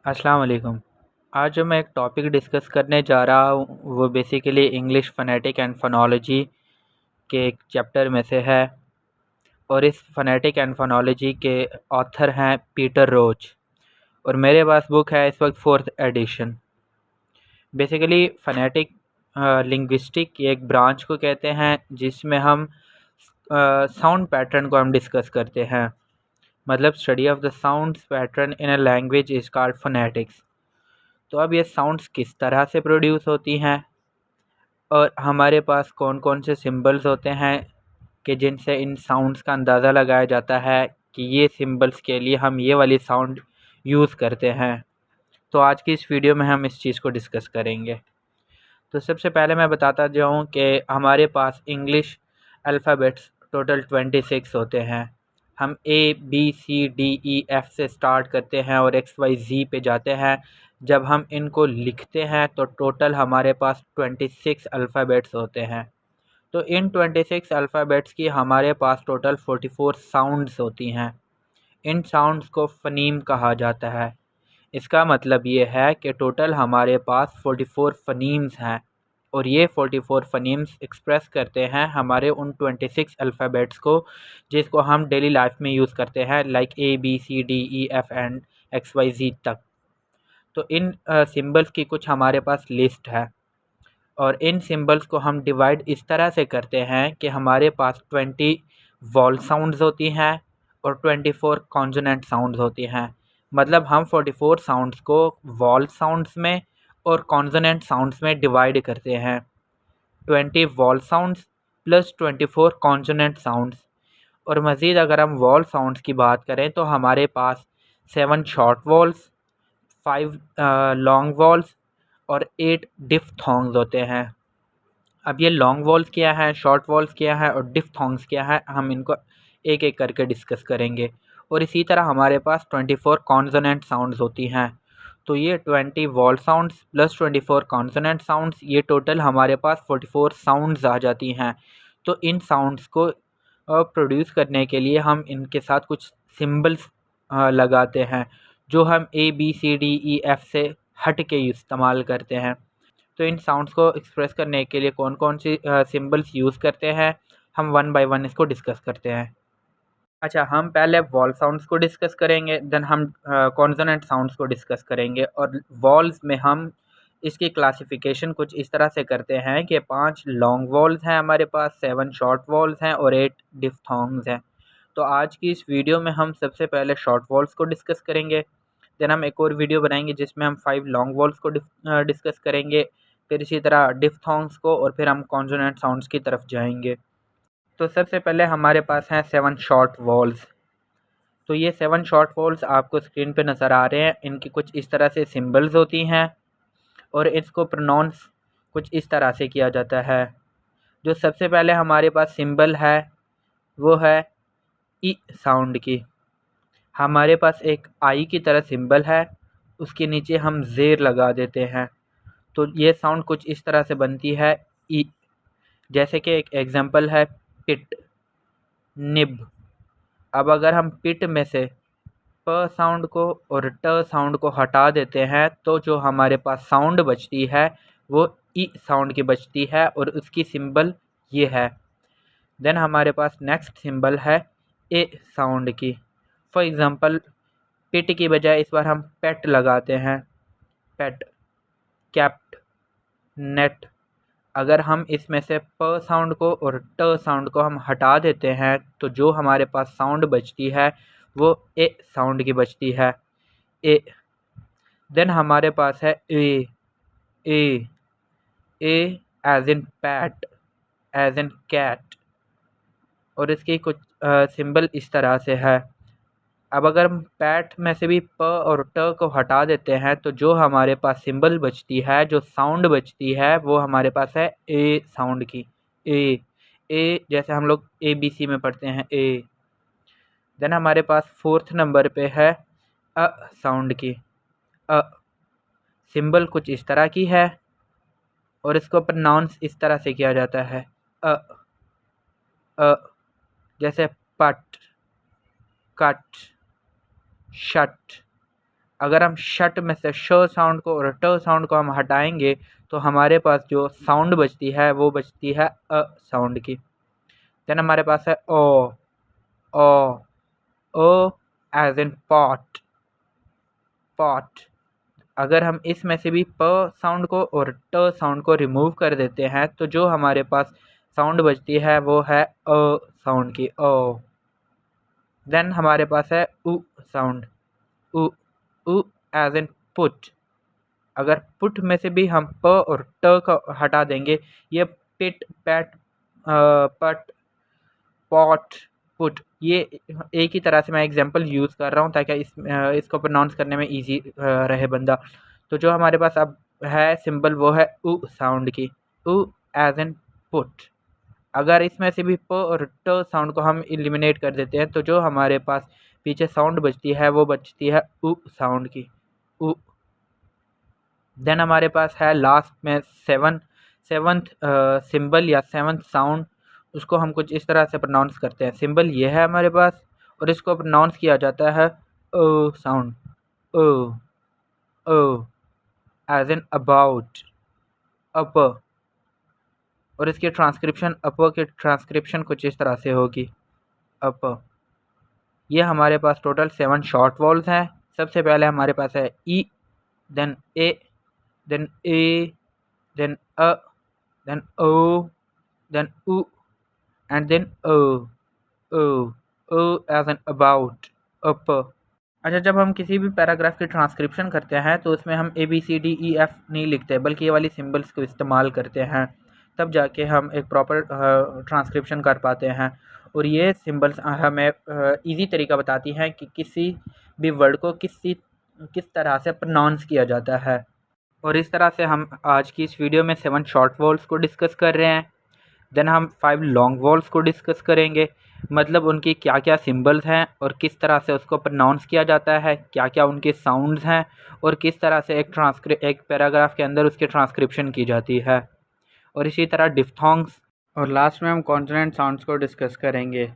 अस्सलाम वालेकुम। आज जो मैं एक टॉपिक डिस्कस करने जा रहा हूँ वो बेसिकली इंग्लिश फ़ोनेटिक एंड फ़ोनोलॉजी के एक चैप्टर में से है और इस फ़ोनेटिक एंड फ़ोनोलॉजी के ऑथर हैं पीटर रोच और मेरे पास बुक है इस वक्त 4th edition. Basically phonetic linguistic एक ब्रांच को कहते हैं जिसमें हम साउंड पैटर्न को हम डिस्कस करते हैं। मतलब study of the sounds pattern in a language is called phonetics. तो अब ये साउंड्स किस तरह से प्रोड्यूस होती हैं और हमारे पास कौन कौन से सिंबल्स होते हैं कि जिनसे इन साउंड्स का अंदाज़ा लगाया जाता है कि ये सिंबल्स के लिए हम ये वाली साउंड यूज़ करते हैं। तो आज की इस वीडियो में हम इस चीज़ को डिस्कस करेंगे। तो सबसे पहले मैं बताता जाऊँ कि हमारे पास इंग्लिश अल्फ़ाबेट्स टोटल 26 होते हैं। हम ABCDEF से स्टार्ट करते हैं और XYZ पे जाते हैं। जब हम इनको लिखते हैं तो टोटल हमारे पास 26 अल्फ़ाबेट्स होते हैं। तो इन 26 अल्फ़ाबेट्स की हमारे पास टोटल 44 साउंड्स होती हैं। इन साउंड्स को फ़नीम कहा जाता है। इसका मतलब ये है कि टोटल हमारे पास 44 फ़नीम्स हैं और ये 44 फ़नीम्स एक्सप्रेस करते हैं हमारे उन 26 अल्फ़ाबेट्स को जिसको हम डेली लाइफ में यूज़ करते हैं, लाइक ABCDEF एंड XYZ तक। तो इन सिंबल्स की कुछ हमारे पास लिस्ट है और इन सिंबल्स को हम डिवाइड इस तरह से करते हैं कि हमारे पास 20 वॉल साउंड्स होती हैं और 24 कॉन्सोनेंट साउंड्स होती हैं। मतलब हम 44 साउंड्स को वॉल साउंड्स में और कॉन्सोनेंट साउंड्स में डिवाइड करते हैं। 20 wall sounds plus 24 consonant sounds. और मज़ीद अगर हम वॉल साउंड्स की बात करें तो हमारे पास 7 शॉर्ट वॉल्स, 5 लॉन्ग वॉल्स और 8 डिफ्थोंग्स होते हैं। अब ये लॉन्ग वॉल्स क्या है, शॉर्ट वॉल्स क्या है और डिफ्थोंग्स क्या है, हम इनको एक एक करके डिस्कस करेंगे। और इसी तरह हमारे पास 24 कॉन्सोनेंट साउंड्स होती हैं। तो ये 20 wall sounds plus 24 consonant sounds, ये टोटल हमारे पास 44 साउंड्स आ जाती हैं। तो इन साउंड्स को प्रोड्यूस करने के लिए हम इनके साथ कुछ सिंबल्स लगाते हैं जो हम ABCDEF से हट के इस्तेमाल करते हैं। तो इन साउंड्स को एक्सप्रेस करने के लिए कौन कौन सी सिंबल्स यूज़ करते हैं, हम वन बाय वन इसको डिस्कस करते हैं। अच्छा, हम पहले वॉल साउंड्स को डिस्कस करेंगे, देन हम कॉन्सोनेंट साउंड्स को डिस्कस करेंगे। और वॉल्स में हम इसकी क्लासिफिकेशन कुछ इस तरह से करते हैं कि 5 लॉन्ग वॉल्स हैं हमारे पास, 7 शॉर्ट वॉल्स हैं और 8 डिफ्थोंग्स हैं। तो आज की इस वीडियो में हम सबसे पहले शॉर्ट वॉल्स को डिस्कस करेंगे, देन हम एक और वीडियो बनाएंगे जिसमें हम 5 लॉन्ग वॉल्स को डिस्कस करेंगे, फिर इसी तरह डिफ्थोंग्स को, और फिर हम कॉन्सोनेंट साउंड्स की तरफ जाएंगे। तो सबसे पहले हमारे पास हैं 7 शॉर्ट वॉल्स। तो ये 7 शॉर्ट वॉल्स आपको स्क्रीन पे नज़र आ रहे हैं। इनकी कुछ इस तरह से सिंबल्स होती हैं और इसको प्रोनाउंस कुछ इस तरह से किया जाता है। जो सबसे पहले हमारे पास सिंबल है वो है ई साउंड की। हमारे पास एक आई की तरह सिंबल है, उसके नीचे हम ज़ेर लगा देते हैं। तो ये साउंड कुछ इस तरह से बनती है ई। जैसे कि एक एग्जांपल है पिट, निब। अब अगर हम पिट में से प साउंड को और ट साउंड को हटा देते हैं तो जो हमारे पास साउंड बचती है वो ई साउंड की बचती है और उसकी सिंबल ये है। देन हमारे पास नेक्स्ट सिंबल है ए साउंड की। फॉर एग्ज़ाम्पल पिट की बजाय इस बार हम पेट लगाते हैं, पेट, कैप्ट, नेट। अगर हम इसमें से प साउंड को और ट साउंड को हम हटा देते हैं तो जो हमारे पास साउंड बचती है वो ए साउंड की बचती है, ए। देन हमारे पास है a, a, a as in pat, as in cat. और इसकी कुछ सिंबल इस तरह से है। अब अगर हम पैट में से भी प और ट को हटा देते हैं तो जो हमारे पास सिंबल बचती है, जो साउंड बचती है, वो हमारे पास है ए साउंड की, ए। ए जैसे हम लोग ABC में पढ़ते हैं, ए। देन हमारे पास 4th नंबर पे है अ साउंड की, अ। सिंबल कुछ इस तरह की है और इसको प्रोनाउंस इस तरह से किया जाता है, अ, अ। जैसे पट, कट, शट, अगर हम शट में से श साउंड को और ट साउंड को हम हटाएंगे तो हमारे पास जो साउंड बचती है वो बचती है अ साउंड की। देन हमारे पास है ओ एज इन पॉट, पॉट। अगर हम इसमें से भी प साउंड को और ट साउंड को रिमूव कर देते हैं तो जो हमारे पास साउंड बचती है वो है अ साउंड की, ओ। देन हमारे पास है उ साउंड, उ एज इन पुट। अगर पुट में से भी हम प और ट को हटा देंगे, ये पिट, पैट, पट, पॉट, पुट, ये एक ही तरह से मैं एग्जांपल यूज़ कर रहा हूँ ताकि इसको प्रोनाउंस करने में इजी रहे बंदा। तो जो हमारे पास अब है सिंबल वो है उ साउंड की, उ एज इन पुट। अगर इसमें से भी प और ट साउंड को हम एलिमिनेट कर देते हैं तो जो हमारे पास पीछे साउंड बचती है वो बचती है उ साउंड की, उ। देन हमारे पास है लास्ट में सेवंथ सिंबल या सेवंथ साउंड, उसको हम कुछ इस तरह से प्रोनाउंस करते हैं। सिंबल ये है हमारे पास और इसको प्रोनाउंस किया जाता है o sound, o, O as in about, up. और इसकी ट्रांसक्रिप्शन, अप की ट्रांसक्रिप्शन कुछ इस तरह से होगी, अप। ये हमारे पास टोटल 7 शॉर्ट वॉल्स हैं। सबसे पहले हमारे पास है ई, देन ए, देन ए, देन अ, देन ओ, देन उ एंड देन ओ, ओ, ओ एज एन अबाउट, अप। अच्छा, जब हम किसी भी पैराग्राफ की ट्रांसक्रिप्शन करते हैं तो उसमें हम A B C D E F नहीं लिखते बल्कि ये वाली सिंबल्स को इस्तेमाल करते हैं, तब जाके हम एक प्रॉपर ट्रांसक्रिप्शन कर पाते हैं। और ये सिंबल्स हमें इजी तरीका बताती हैं कि किसी भी वर्ड को किस तरह से प्रोनाउंस किया जाता है। और इस तरह से हम आज की इस वीडियो में 7 शॉर्ट वॉल्स को डिस्कस कर रहे हैं। देन हम 5 लॉन्ग वॉल्स को डिस्कस करेंगे, मतलब उनकी क्या क्या सिंबल्स हैं और किस तरह से उसको प्रोनाउंस किया जाता है, क्या क्या उनके साउंड्स हैं और किस तरह से एक पैराग्राफ के अंदर उसकी ट्रांसक्रिप्शन की जाती है। और इसी तरह डिफ्थोंग्स, और लास्ट में हम कॉन्सोनेंट साउंड्स को डिस्कस करेंगे।